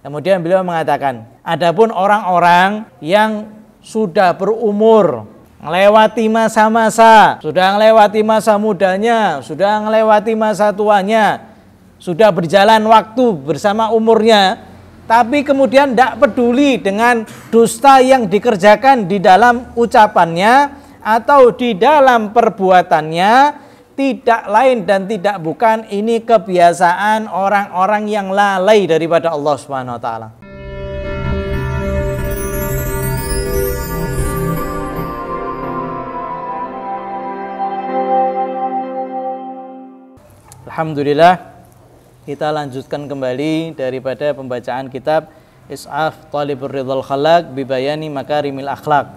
Kemudian beliau mengatakan, adapun orang-orang yang sudah berumur, melewati masa-masa, sudah melewati masa mudanya, sudah melewati masa tuanya, sudah berjalan waktu bersama umurnya, tapi kemudian tidak peduli dengan dusta yang dikerjakan di dalam ucapannya atau di dalam perbuatannya, tidak lain dan tidak bukan ini kebiasaan orang-orang yang lalai daripada Allah Subhanahu wa taala. Alhamdulillah, kita lanjutkan kembali daripada pembacaan kitab Is'af Talibur Ridhal Khalaq bi Bayani Makarimil Akhlaq.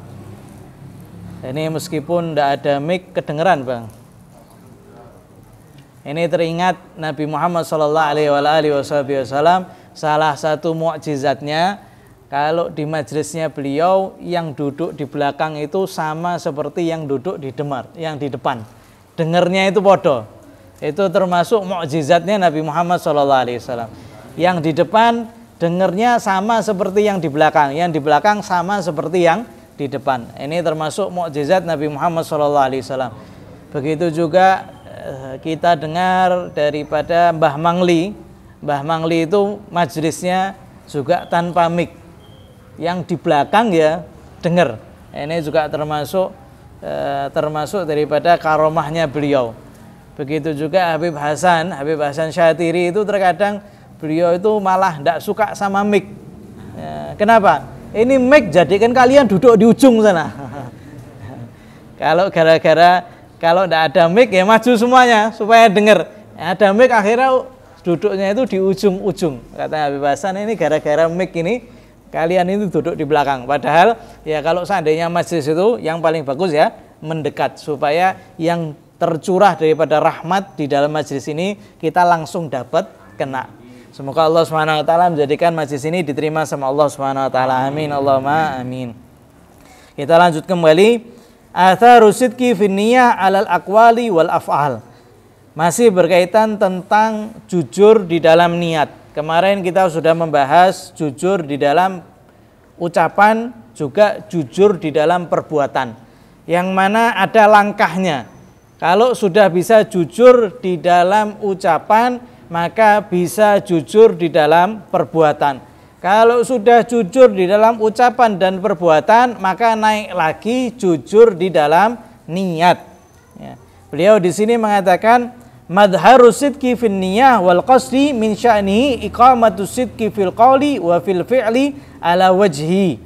Ini meskipun tidak ada mic kedengeran, Bang. Ini teringat Nabi Muhammad SAW, salah satu mukjizatnya, kalau di majelisnya beliau yang duduk di belakang itu sama seperti yang duduk di depan. Dengernya itu podo. Itu termasuk mukjizatnya Nabi Muhammad SAW. Yang di depan dengernya sama seperti yang di belakang, yang di belakang sama seperti yang di depan. Ini termasuk mukjizat Nabi Muhammad SAW. Begitu juga kita dengar daripada Mbah Mangli. Mbah Mangli itu majelisnya juga tanpa mic, yang di belakang ya dengar. Ini juga termasuk daripada karomahnya beliau. Begitu juga Habib Hasan Syatiri itu terkadang beliau itu malah tidak suka sama mic. Kenapa? Ini mic jadikan kalian duduk di ujung sana. Kalau tidak ada mic ya maju semuanya supaya dengar. Ada mic akhirnya duduknya itu di ujung-ujung. Kata Habib Hasan, ini gara-gara mic ini kalian itu duduk di belakang. Padahal ya kalau seandainya majelis itu yang paling bagus ya mendekat, supaya yang tercurah daripada rahmat di dalam majelis ini kita langsung dapat kena. Semoga Allah Subhanahu wa taala menjadikan majelis ini diterima sama Allah Subhanahu wa taala. Amin Allahumma amin. Kita lanjut kembali. Atharu sidqi fin niyah 'alal aqwali wal af'al. Masih berkaitan tentang jujur di dalam niat. Kemarin kita sudah membahas jujur di dalam ucapan, juga jujur di dalam perbuatan. Yang mana ada langkahnya. Kalau sudah bisa jujur di dalam ucapan, maka bisa jujur di dalam perbuatan. Kalau sudah jujur di dalam ucapan dan perbuatan, maka naik lagi jujur di dalam niat. Ya. Beliau di sini mengatakan, madharu sidqi fin niyah wal qasdi min sya'nihi iqamatu sidqi fil qawli wa fil fi'li ala wajhi.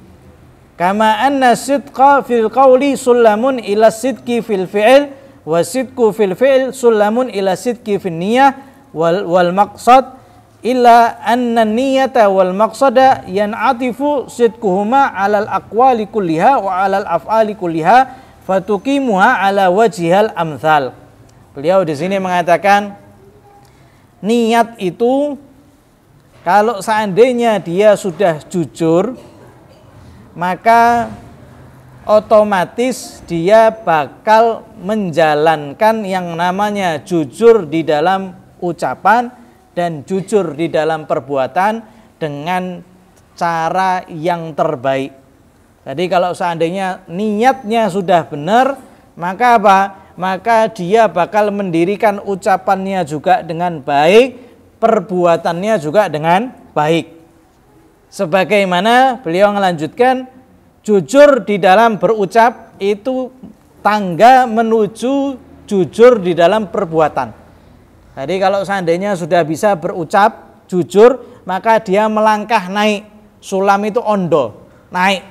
Kama anna sidqa fil qawli sulamun ila sidqi fil fi'l wa sidqu fil fi'l sulamun ila sidqi fin niyah wal maqsad illa anna niyata wal maqsada yan'atifu sidquhuma 'alal aqwali kulliha wa 'alal af'ali kulliha fatuqimuha 'ala wajhil amsal. Beliau di sini mengatakan niat itu kalau seandainya dia sudah jujur, maka otomatis dia bakal menjalankan yang namanya jujur di dalam ucapan dan jujur di dalam perbuatan dengan cara yang terbaik. Jadi kalau seandainya niatnya sudah benar, maka apa? Maka dia bakal mendirikan ucapannya juga dengan baik, perbuatannya juga dengan baik. Sebagaimana beliau melanjutkan, jujur di dalam berucap itu tangga menuju jujur di dalam perbuatan. Jadi kalau seandainya sudah bisa berucap jujur, maka dia melangkah naik. Sulam itu ondo, naik.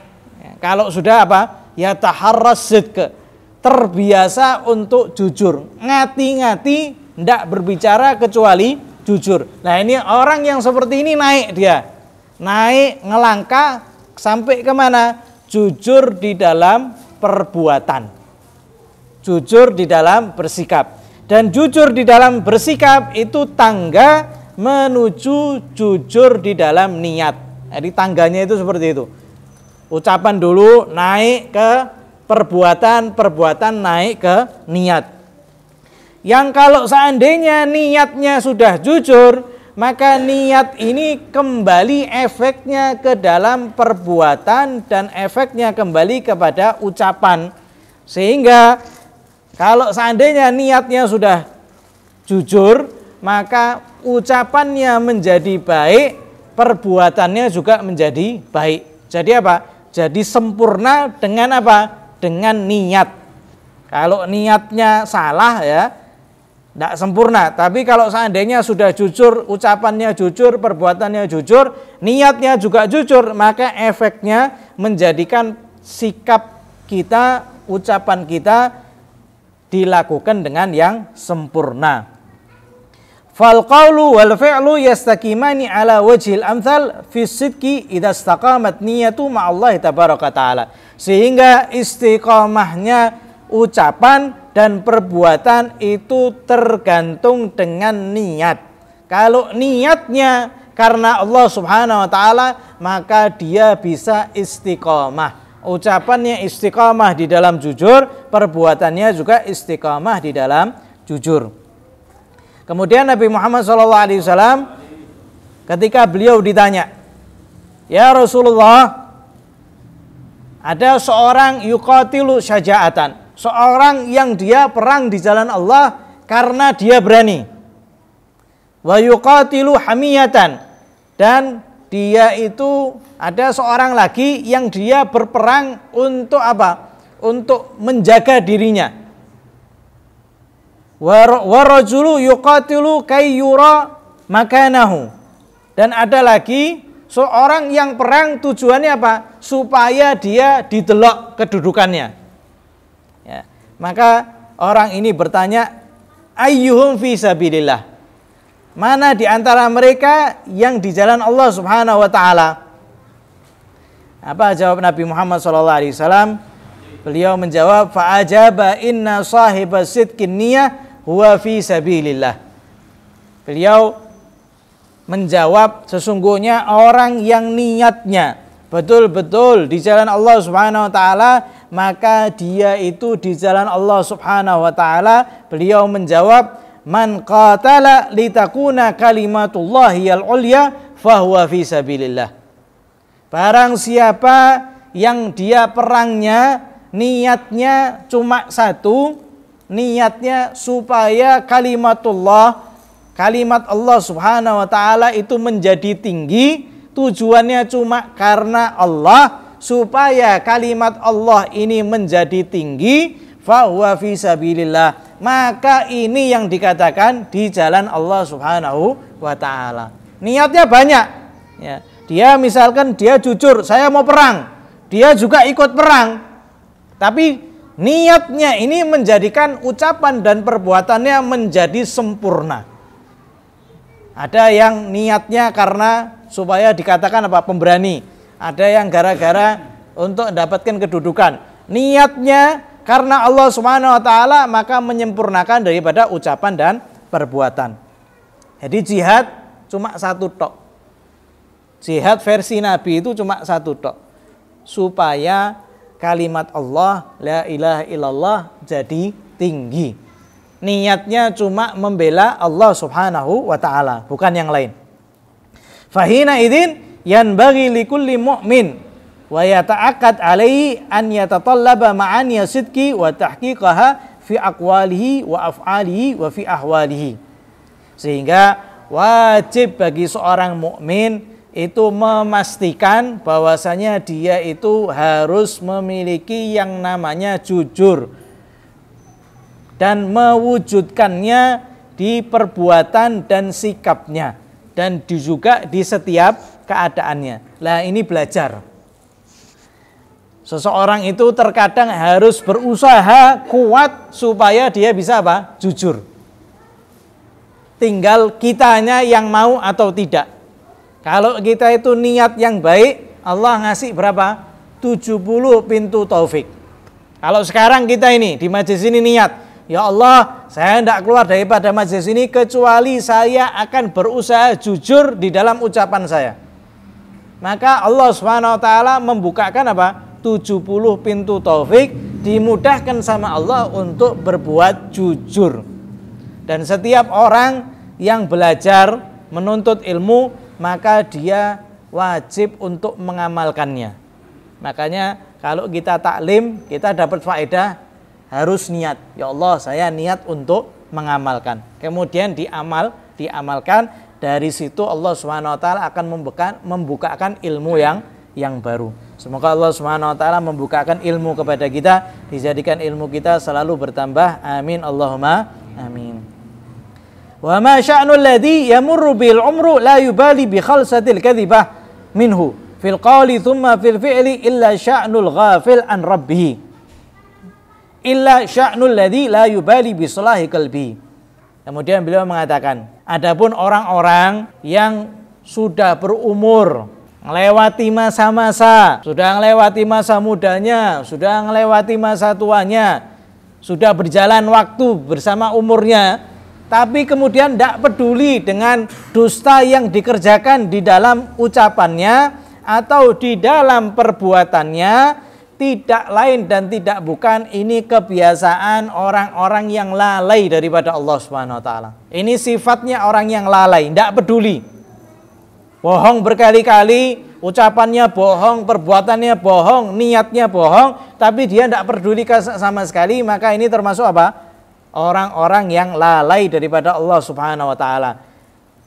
Kalau sudah apa? Ya taharras sidq, terbiasa untuk jujur. Ngati-ngati tidak berbicara kecuali jujur. Nah ini orang yang seperti ini naik dia. Naik, ngelangkah sampai kemana? Jujur di dalam perbuatan. Jujur di dalam bersikap. Dan jujur di dalam bersikap itu tangga menuju jujur di dalam niat. Jadi tangganya itu seperti itu. Ucapan dulu naik ke perbuatan, perbuatan naik ke niat. Yang kalau seandainya niatnya sudah jujur, maka niat ini kembali efeknya ke dalam perbuatan dan efeknya kembali kepada ucapan. Sehingga kalau seandainya niatnya sudah jujur, maka ucapannya menjadi baik, perbuatannya juga menjadi baik. Jadi apa? Jadi sempurna dengan apa? Dengan niat. Kalau niatnya salah ya, tidak sempurna. Tapi kalau seandainya sudah jujur, ucapannya jujur, perbuatannya jujur, niatnya juga jujur, maka efeknya menjadikan sikap kita, ucapan kita dilakukan dengan yang sempurna. Fal qawlu wal fi'lu yastakimani ala wajhil amthal fi sidqi idza istaqamat niyatu ma'allahi tabaraka ta'ala. Sehingga istiqamahnya ucapan dan perbuatan itu tergantung dengan niat. Kalau niatnya karena Allah Subhanahu wa taala, maka dia bisa istiqamah. Ucapannya istiqamah di dalam jujur, perbuatannya juga istiqamah di dalam jujur. Kemudian Nabi Muhammad SAW ketika beliau ditanya, "Ya Rasulullah, ada seorang yuqatilu syaja'atan, seorang yang dia perang di jalan Allah karena dia berani. Wa yuqatilu hamiyatan, dan dia itu ada seorang lagi yang dia berperang untuk apa? Untuk menjaga dirinya. Wa rajulu yuqatilu kay yura makanahu, dan ada lagi seorang yang perang tujuannya apa? Supaya dia didelok kedudukannya." Ya, maka orang ini bertanya, ayyuhum fi sabilillah, mana di antara mereka yang di jalan Allah Subhanahu wa taala? Apa jawab Nabi Muhammad SAW? Beliau menjawab, fa ajaba inna sahibas sidqin niyah huwa fi sabilillah. Beliau menjawab, sesungguhnya orang yang niatnya betul-betul di jalan Allah Subhanahu wa taala, maka dia itu di jalan Allah Subhanahu wa taala. Beliau menjawab, man qatala litakuna kalimatullahi al-ulya fahuwa fi sabilillah. Barang siapa yang dia perangnya niatnya cuma satu, niatnya supaya kalimatullah, kalimat Allah Subhanahu wa taala itu menjadi tinggi, tujuannya cuma karena Allah, supaya kalimat Allah ini menjadi tinggi, fa huwa fi sabilillah, maka ini yang dikatakan di jalan Allah Subhanahu wa taala. Niatnya banyak ya. Dia misalkan dia jujur, saya mau perang, dia juga ikut perang, tapi niatnya ini menjadikan ucapan dan perbuatannya menjadi sempurna. Ada yang niatnya karena supaya dikatakan apa? Pemberani. Ada yang gara-gara untuk mendapatkan kedudukan. Niatnya karena Allah Subhanahu wa taala, maka menyempurnakan daripada ucapan dan perbuatan. Jadi jihad cuma satu tok. Jihad versi Nabi itu cuma satu tok. Supaya kalimat Allah la ilaha illallah jadi tinggi. Niatnya cuma membela Allah Subhanahu wa taala, bukan yang lain. Fahina idzin yanbaghi likulli mu'min wa yata'aqqad alaihi an yatatallaba ma'aniya sidqi wa tahqiqaha fi aqwalihi wa af'alihi wa fi ahwalihi. Sehingga wajib bagi seorang mukmin itu memastikan bahwasanya dia itu harus memiliki yang namanya jujur dan mewujudkannya di perbuatan dan sikapnya, dan juga di setiap keadaannya. Lah ini belajar. Seseorang itu terkadang harus berusaha kuat supaya dia bisa apa? Jujur. Tinggal kitanya yang mau atau tidak. Kalau kita itu niat yang baik, Allah ngasih berapa? 70 pintu taufik. Kalau sekarang kita ini di majelis ini niat, ya Allah, saya tidak keluar daripada majelis ini kecuali saya akan berusaha jujur di dalam ucapan saya. Maka Allah Subhanahu wa taala membukakan apa? 70 pintu taufik, dimudahkan sama Allah untuk berbuat jujur. Dan setiap orang yang belajar menuntut ilmu, maka dia wajib untuk mengamalkannya. Makanya kalau kita taklim, kita dapat faedah, harus niat. Ya Allah, saya niat untuk mengamalkan. Kemudian diamalkan. Dari situ Allah Subhanahu wa taala akan membukakan ilmu yang baru. Semoga Allah Subhanahu wa taala membukakan ilmu kepada kita, dijadikan ilmu kita selalu bertambah. Amin Allahumma amin. Wa ma sya'nul ladzi yamurru bil umru la yubali bi khalsatil kadhibah minhu fil qawli thumma fil fi'li illa sya'nul ghafil an rabbih. Illa sya'nul ladzi la yubali bi salahi qalbi. Kemudian beliau mengatakan, adapun orang-orang yang sudah berumur, melewati masa-masa, sudah melewati masa mudanya, sudah melewati masa tuanya, sudah berjalan waktu bersama umurnya, tapi kemudian tidak peduli dengan dusta yang dikerjakan di dalam ucapannya atau di dalam perbuatannya, tidak lain dan tidak bukan ini kebiasaan orang-orang yang lalai daripada Allah Subhanahu wa taala. Ini sifatnya orang yang lalai, tidak peduli. Bohong berkali-kali, ucapannya bohong, perbuatannya bohong, niatnya bohong, tapi dia tidak peduli sama sekali, maka ini termasuk apa? Orang-orang yang lalai daripada Allah Subhanahu wa taala.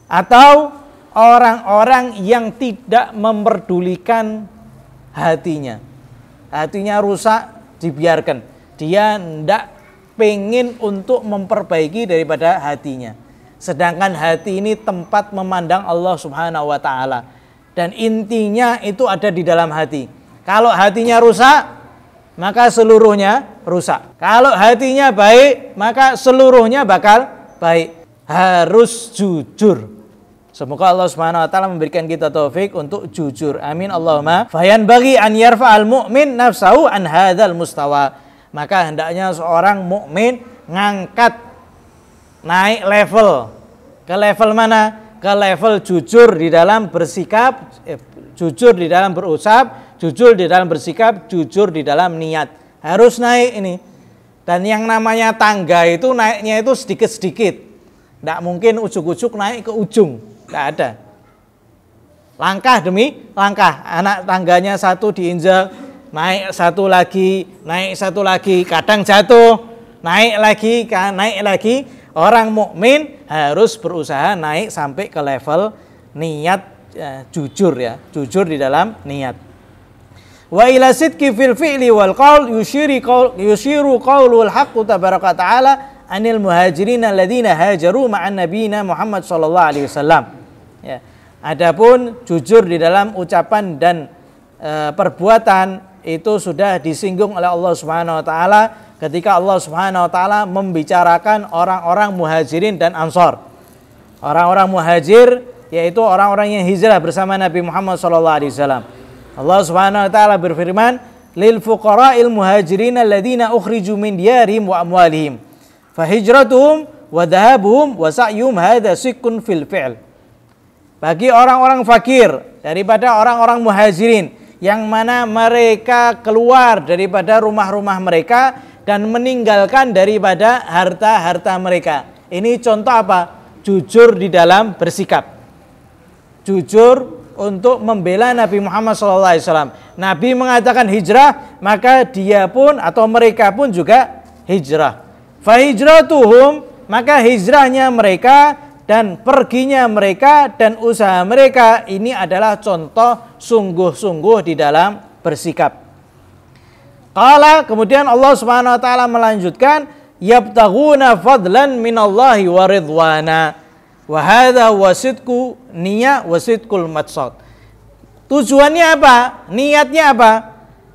Atau orang-orang yang tidak memperdulikan hatinya. Hatinya rusak, dibiarkan. Dia tidak pengen untuk memperbaiki daripada hatinya. Sedangkan hati ini tempat memandang Allah Subhanahu wa taala. Dan intinya itu ada di dalam hati. Kalau hatinya rusak, maka seluruhnya rusak. Kalau hatinya baik, maka seluruhnya bakal baik. Harus jujur. Semoga Allah Subhanahu wa taala memberikan kita taufik untuk jujur. Amin Allahumma. Fayan bagi an yarfa'al mu'min nafsahu an hadzal mustawa. Maka hendaknya seorang mukmin ngangkat, naik level. Ke level mana? Ke level jujur di dalam bersikap, jujur di dalam berucap, jujur di dalam bersikap, jujur di dalam niat. Harus naik ini. Dan yang namanya tangga itu naiknya itu sedikit-sedikit. Tidak mungkin ujuk-ujuk naik ke ujung. Tidak ada. Langkah demi langkah. Anak tangganya satu diinjak, naik satu lagi, kadang jatuh, naik lagi. Orang mukmin harus berusaha naik sampai ke level niat jujur ya, jujur di dalam niat. Wa ila sidqi fil fi'li wal qaul yushiru qaulul haqq tabaraka ta'ala anil muhajirin alladziina hajaru ma'an nabiyina Muhammad sallallahu alaihi wasallam. Ya. Adapun jujur di dalam ucapan dan perbuatan itu sudah disinggung oleh Allah Subhanahu wa taala ketika Allah Subhanahu wa taala membicarakan orang-orang muhajirin dan ansor. Orang-orang muhajir yaitu orang-orang yang hijrah bersama Nabi Muhammad sallallahu alaihi wasallam. Allah Subhanahu wa taala berfirman, "Lil fuqara'il muhajirin alladziina ukhriju min diyarihim wa amwalihim, fa hijratuhum wa dhahabuhum wa sa'yuhum hadza sikkun fil fi'l." Bagi orang-orang fakir daripada orang-orang muhajirin yang mana mereka keluar daripada rumah-rumah mereka dan meninggalkan daripada harta-harta mereka. Ini contoh apa? Jujur di dalam bersikap. Jujur untuk membela Nabi Muhammad SAW. Nabi mengatakan hijrah, maka dia pun atau mereka pun juga hijrah. Fa hijratuhum, maka hijrahnya mereka dan perginya mereka dan usaha mereka ini adalah contoh sungguh-sungguh di dalam bersikap. Qala, kemudian Allah Subhanahu wa taala melanjutkan, yabtaghuna fadlan minallahi wa ridwana wa hadza wasidqu niyya wasidqul maqsad. Tujuannya apa? Niatnya apa?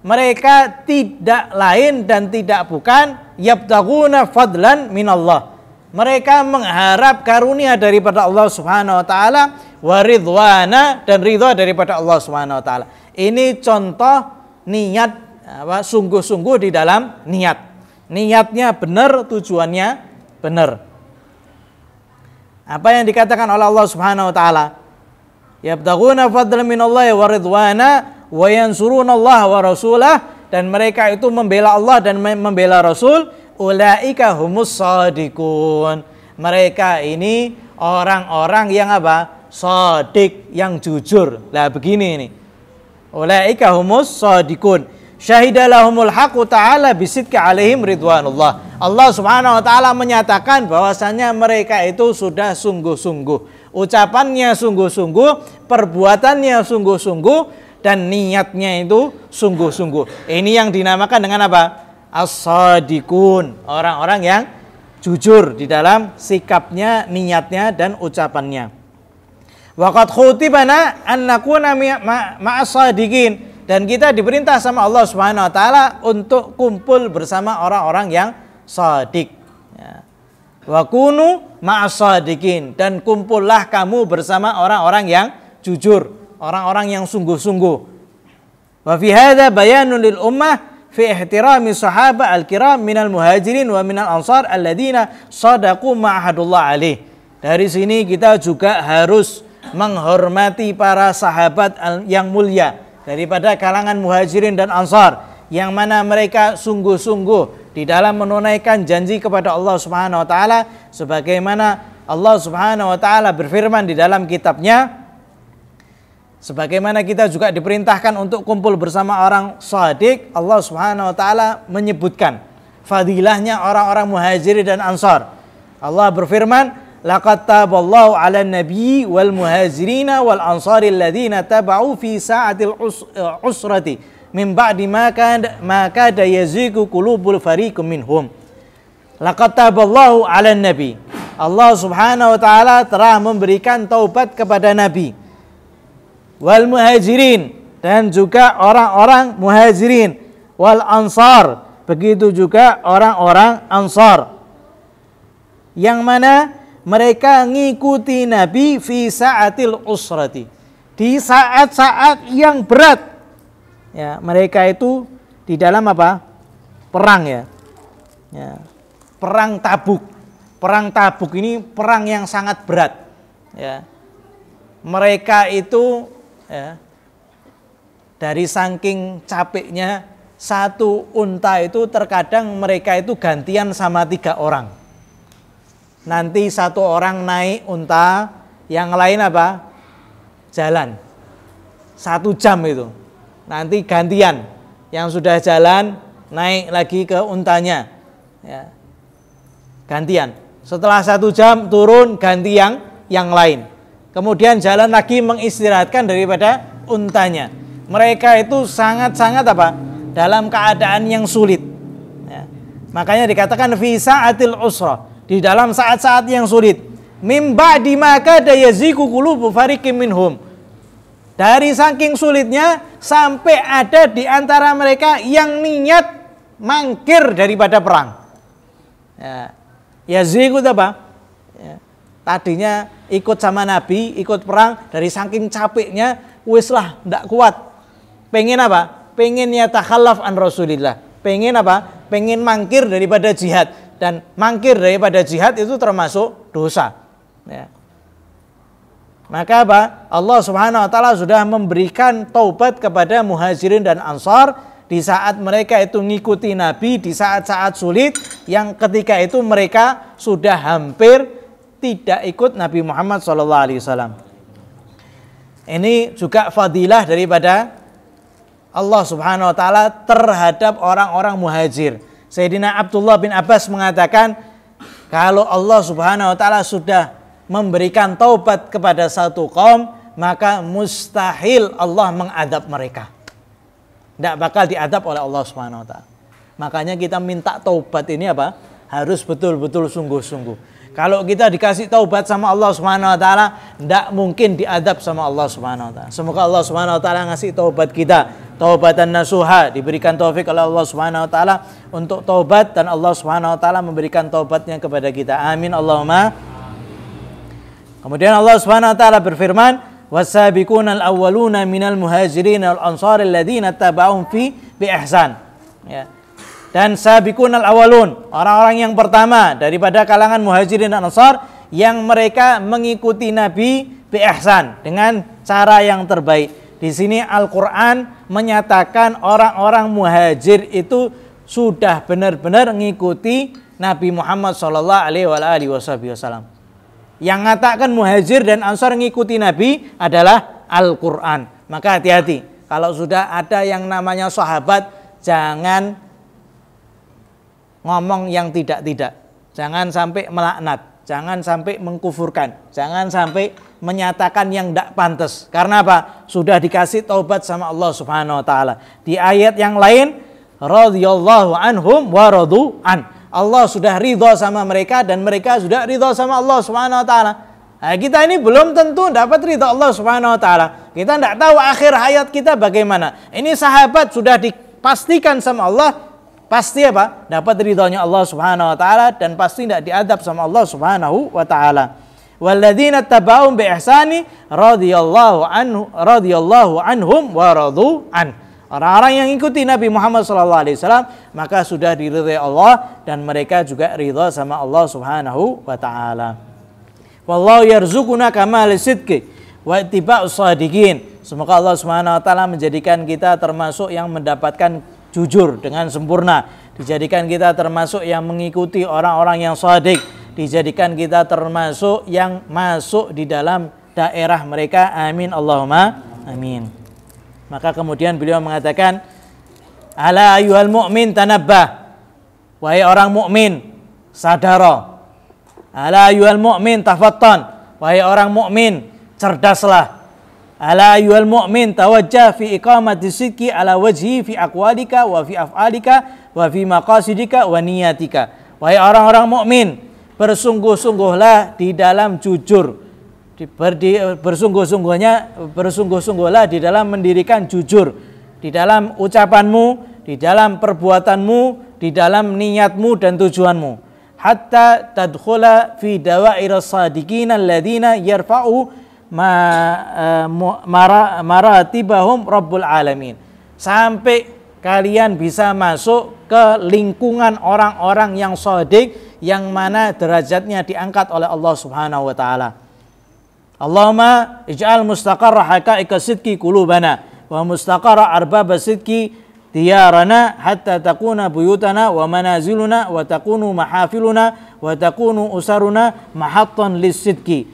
Mereka tidak lain dan tidak bukan yabtaghuna fadlan minallah. Mereka mengharap karunia daripada Allah Subhanahu wa taala, waridwana, dan ridha daripada Allah Subhanahu wa taala. Ini contoh niat sungguh-sungguh di dalam niat. Niatnya benar, tujuannya benar. Apa yang dikatakan oleh Allah Subhanahu wa taala? Yabtaghuna fadlan minallahi wa ridwana wa yansurunallaha wa rasulah, dan mereka itu membela Allah dan membela Rasul. Ulaika humus shadiqun. Mereka ini orang-orang yang apa? shadiq, yang jujur. Lah begini ini. Ulaika humus shadiqun. Syahidalahumul haqqu ta'ala bisidqi alaihim ridwanullah. Allah Subhanahu wa taala menyatakan bahwasanya mereka itu sudah sungguh-sungguh. Ucapannya sungguh-sungguh, perbuatannya sungguh-sungguh, dan niatnya itu sungguh-sungguh. Ini yang dinamakan dengan apa? As-shadiqun. Orang-orang yang jujur di dalam sikapnya, niatnya, dan ucapannya. Waqad khutibana an nakuna ma'as-shadiqin. Dan kita diperintah sama Allah Subhanahu wa taala untuk kumpul bersama orang-orang yang shadiq. Ya. Wa kunu ma'as-shadiqin, dan kumpullah kamu bersama orang-orang yang jujur, orang-orang yang sungguh-sungguh. Wa fi hadza bayanun lil ummah fi ihtirami sahabat al-kiram minal muhajirin wa minal ansar alladziina shadaqu ma'ahadullah alaih. Dari sini kita juga harus menghormati para sahabat yang mulia daripada kalangan muhajirin dan ansar, yang mana mereka sungguh-sungguh di dalam menunaikan janji kepada Allah Subhanahu wa taala, sebagaimana Allah Subhanahu wa taala berfirman di dalam kitabnya, sebagaimana kita juga diperintahkan untuk kumpul bersama orang shadiq. Allah Subhanahu wa taala menyebutkan fadilahnya orang-orang muhajirin dan ansar. Allah berfirman, laqad taballahu 'alan nabiyyi wal muhajirina wal ansari alladziina taba'u fi sa'atil usrati min ba'di ma kada yazigu qulubul fariqum minhum. Laqad taballahu 'alan nabi. Allah Subhanahu wa taala telah memberikan taubat kepada nabi wal muhajirin, dan juga orang-orang muhajirin, wal ansar, begitu juga orang-orang ansar, yang mana mereka ngikuti Nabi fi sa'atil usrati, di saat-saat yang berat. Ya, mereka itu di dalam apa? Perang ya. Ya. Perang Tabuk. Perang Tabuk ini perang yang sangat berat. Ya. Mereka itu ya, dari saking capeknya, satu unta itu terkadang mereka itu gantian sama 3 orang. Nanti satu orang naik unta, yang lain apa? Jalan. 1 jam itu. Nanti gantian. Yang sudah jalan naik lagi ke untanya. Ya. Gantian. Setelah 1 jam turun, ganti yang lain. Kemudian jalan lagi mengistirahatkan daripada untanya. Mereka itu sangat-sangat apa? Dalam keadaan yang sulit. Ya. Makanya dikatakan fi sa'atil usra, di dalam saat-saat yang sulit. Mim ba'di ma kada yazigu qulubu fariqim minhum. Dari saking sulitnya sampai ada di antara mereka yang niat mangkir daripada perang. Ya. Yazigu itu apa? Ya. Tadinya ikut sama Nabi, ikut perang, dari saking capeknya, wis lah ndak kuat. Pengen apa? Pengen yatakhallaf an Rasulillah. Pengen apa? Pengen mangkir daripada jihad. Dan mangkir daripada jihad itu termasuk dosa. Ya. Maka apa? Allah Subhanahu wa taala sudah memberikan taubat kepada muhajirin dan ansar di saat mereka itu ngikuti Nabi di saat-saat sulit, yang ketika itu mereka sudah hampir tidak ikut Nabi Muhammad SAW. Ini juga fadilah daripada Allah Subhanahu wa taala terhadap orang-orang muhajir. Sayyidina Abdullah bin Abbas mengatakan, kalau Allah Subhanahu wa taala sudah memberikan taubat kepada satu kaum, maka mustahil Allah mengadab mereka. Tidak bakal diadab oleh Allah Subhanahu wa taala. Makanya kita minta taubat ini apa? Harus betul-betul sungguh-sungguh. Kalau kita dikasih taubat sama Allah Subhanahu wa taala, tidak mungkin diadab sama Allah Subhanahu wa taala. Semoga Allah Subhanahu wa taala ngasih taubat kita, taubatan nasuha, diberikan taufik oleh Allah Subhanahu wa taala untuk taubat, dan Allah Subhanahu wa taala memberikan taubatnya kepada kita. Amin Allahumma. Kemudian Allah Subhanahu wa taala berfirman, "Was-sabiqunal awwaluna minal muhajirin wal ansar alladziina tabauhum bi ihsan." Ya. Dan sabiqunal awalun, orang-orang yang pertama daripada kalangan muhajirin dan ansar yang mereka mengikuti Nabi bi ihsan, dengan cara yang terbaik. Di sini Al-Qur'an menyatakan orang-orang muhajir itu sudah benar-benar mengikuti Nabi Muhammad sallallahu alaihi wasallam. Yang mengatakan Muhajir dan Ansar ngikuti Nabi adalah Al-Quran. Maka hati-hati, kalau sudah ada yang namanya sahabat, jangan ngomong yang tidak-tidak. Jangan sampai melaknat, jangan sampai mengkufurkan, jangan sampai menyatakan yang tidak pantas. Karena apa? Sudah dikasih taubat sama Allah Subhanahu wa taala. Di ayat yang lain, radhiyallahu anhum wa radu an. Allah sudah ridho sama mereka dan mereka sudah ridho sama Allah Subhanahu wa taala. Nah, kita ini belum tentu dapat ridho Allah Subhanahu wa taala. Kita tidak tahu akhir hayat kita bagaimana. Ini sahabat sudah dipastikan sama Allah, pasti apa? Dapat ridhonya Allah Subhanahu wa taala dan pasti tidak diadab sama Allah Subhanahu wa taala. Walladzina tabauhum bi ihsani radhiyallahu anhum wa radu an. Orang-orang yang ikuti Nabi Muhammad SAW maka sudah diridhai Allah dan mereka juga ridha sama Allah Subhanahu wa taala. Wallahu yarzuquna kamal sidqi wa ittiba'us shadiqin. Semoga Allah Subhanahu wa taala menjadikan kita termasuk yang mendapatkan jujur dengan sempurna, dijadikan kita termasuk yang mengikuti orang-orang yang shadiq, dijadikan kita termasuk yang masuk di dalam daerah mereka. Amin Allahumma amin. Maka kemudian beliau mengatakan, ala ayyuhal mu'min tanabbah, wahai orang mukmin sadara. Ala ayyuhal mu'min tafattan, wahai orang mukmin cerdaslah. Ala ayyuhal mu'min tawajjah fi iqamati sidqi ala wajhi fi aqwalika wa fi af'alika wa fi maqasidika wa niyatika. Wahai orang-orang mukmin, bersungguh-sungguhlah di dalam jujur. Bersungguh-sungguhlah di dalam mendirikan jujur, di dalam ucapanmu, di dalam perbuatanmu, di dalam niatmu dan tujuanmu. Hatta tadkhula fi dawairis sadiqin alladziina yarfa'u maratibahum rabbul alamin. Sampai kalian bisa masuk ke lingkungan orang-orang yang shadiq, yang mana derajatnya diangkat oleh Allah Subhanahu wa taala. Allahumma ij'al mustaqarra haqa'iqa sidqi qulubana wa mustaqarra arbab sidqi diyarana hatta takuna buyutana wa manaziluna wa takunu mahafiluna wa takunu usaruna mahattan lis-sidqi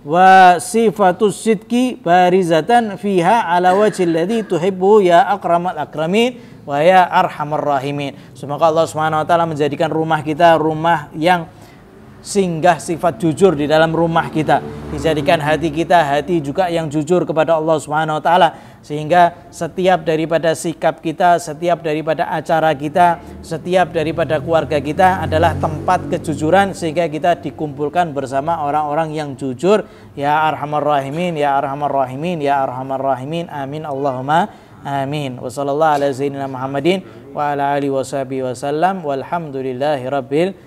wa sifatus sidqi barizatan fiha ala wajhil ladzi tuhibbu ya akramal akramin wa ya arhamar rahimin. Semoga Allah Subhanahu wa taala menjadikan rumah kita rumah yang singgah sifat jujur di dalam rumah kita, dijadikan hati kita hati juga yang jujur kepada Allah Subhanahu wa taala, sehingga setiap daripada sikap kita, setiap daripada acara kita, setiap daripada keluarga kita adalah tempat kejujuran, sehingga kita dikumpulkan bersama orang-orang yang jujur. Ya arhamar rahimin, ya arhamar rahimin, ya arhamar rahimin. Amin Allahumma amin. Wa sallallahu ala sayyidina Muhammadin wa ala alihi washabihi wasallam walhamdulillahi rabbil